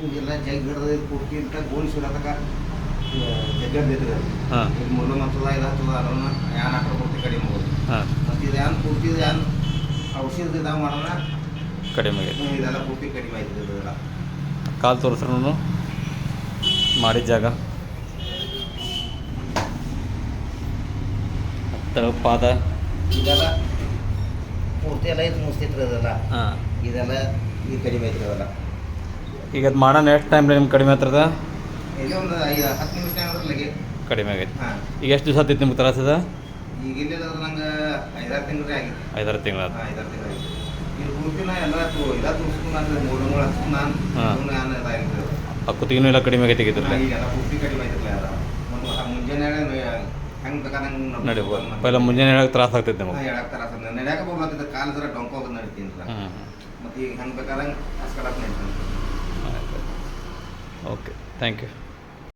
ಹಿಂಗೆಲ್ಲ ಜಗ್ ಹಿಡ್ದು ಪೂರ್ತಿ ಅಂತ ಗೋಣಿ ಸುಡತಕ ಜಗ್ಗಡ್ದೈತ್ರಿ ಅದು. ಹಾಂ ಇದು ಮೊದಲು ಮತ್ತದ ಇದು ಹತ್ತದ ಅದನ್ನ ಯಾನ್ ಹಾಕೋ ಪೂರ್ತಿ ಕಡಿಮೆ ಹೋಗೋದು. ಹಾಂ ಮತ್ತು ಇದು ಯಾನ್ ಪೂರ್ತಿ ಯಾನ್ ಔಷಧ ಇದಾವ ಮಾಡೋಣ ಕಡಿಮೆ ಆಗೈತೆ. ಇದೆಲ್ಲ ಪೂರ್ತಿ ಕಡಿಮೆ ಆಯ್ತದೆ ಇದೆಲ್ಲ. ಕಾಲು ತೋರಿಸ್ರು ನಾನು ಮಾಡಿದ ಜಾಗ ಹತ್ತರ ಪಾದ ಇದೆಲ್ಲ ಪೂರ್ತಿ ಎಲ್ಲ ಇದು ಮುಗಿಸ್ತೈತ್ರಿ ಅದೆಲ್ಲ. ಹಾಂ ಇದೆಲ್ಲ ಇದು ಕಡಿಮೆ ಐತ್ರಿ ಅದೆಲ್ಲ. ಈಗ ಅದು ಮಾಡೋಣ ಎಷ್ಟು ಟೈಮ್ ನಿಮ್ಗೆ ಕಡಿಮೆ ಆಗ್ತದ? ಇಲ್ಲಿ ಒಂದು 10 ನಿಮಿಷ ಆಗೋದ್ರಲ್ಲಿಗೆ ಕಡಿಮೆ ಆಗೈತೆ. ಹಾಂ. ಈಗ ಎಷ್ಟು ದಿವಸ ಆತೈತೆ ನಿಮ್ಗೆ ತ್ರಾಸದ? ಈಗ ಇಲ್ಲಿಲ್ಲ ನಂಗೆ 5-6 ತಿಂಗಳೇ ಆಗಿತ್ತು. 5-6 ತಿಂಗಳು ಆಯ್ತು. 5-6 ತಿಂಗಳು ಆಗಿತ್ತು. ಇಲ್ಲಿ ಪೂರ್ತಿ ನಾ ಎಲ್ಲ ಇದಾ ತೋರಿಸ್ಕೊಂಡು ನಾನು ಮೂರು ಹಚ್ಕೊಂಡು ನಾನು ಇದಾಗಿತ್ತು. ಆ ಕುತ್ತಿಗೆನೂ ಎಲ್ಲ ಕಡಿಮೆ ಆಗೈತೆ ಇದ್ರಲ್ಲ. ಈಗೆಲ್ಲ ಪೂರ್ತಿ ಕಡಿಮೆ ಐತಿಲ್ಲ ಎಲ್ಲ. ಒಂದು ಮುಂಜಾನೆ ಹೆಂಗೆ ಬೇಕಾದಂಗೆ ನಡಿಬೋದು. ಪೈಲ ಮುಂಜಾನೆ ಹೇಳಕ್ಕೆ ತ್ರಾಸ ಆಗ್ತೈತೆ ನಮಗೆ. ಹೇಳಕ್ಕೆ ತರ ನಡೆಯಕ್ಕೆ ಹೋಗ್ಲತ್ತಿದ್ದ ಕಾಲು ಜರ ಡೊಂಕ ಹೋಗೋದು ನಡಿತೀನಿ ಸರ್. ಹ್ಞೂ ಮತ್ತು ಈಗ ಹೆಂಗೆ ಬೇಕಾದಂಗೆ ಹಸ್ಕಡಕ್ಕೆ ನಡೀತೀನಿ. Okay thank you.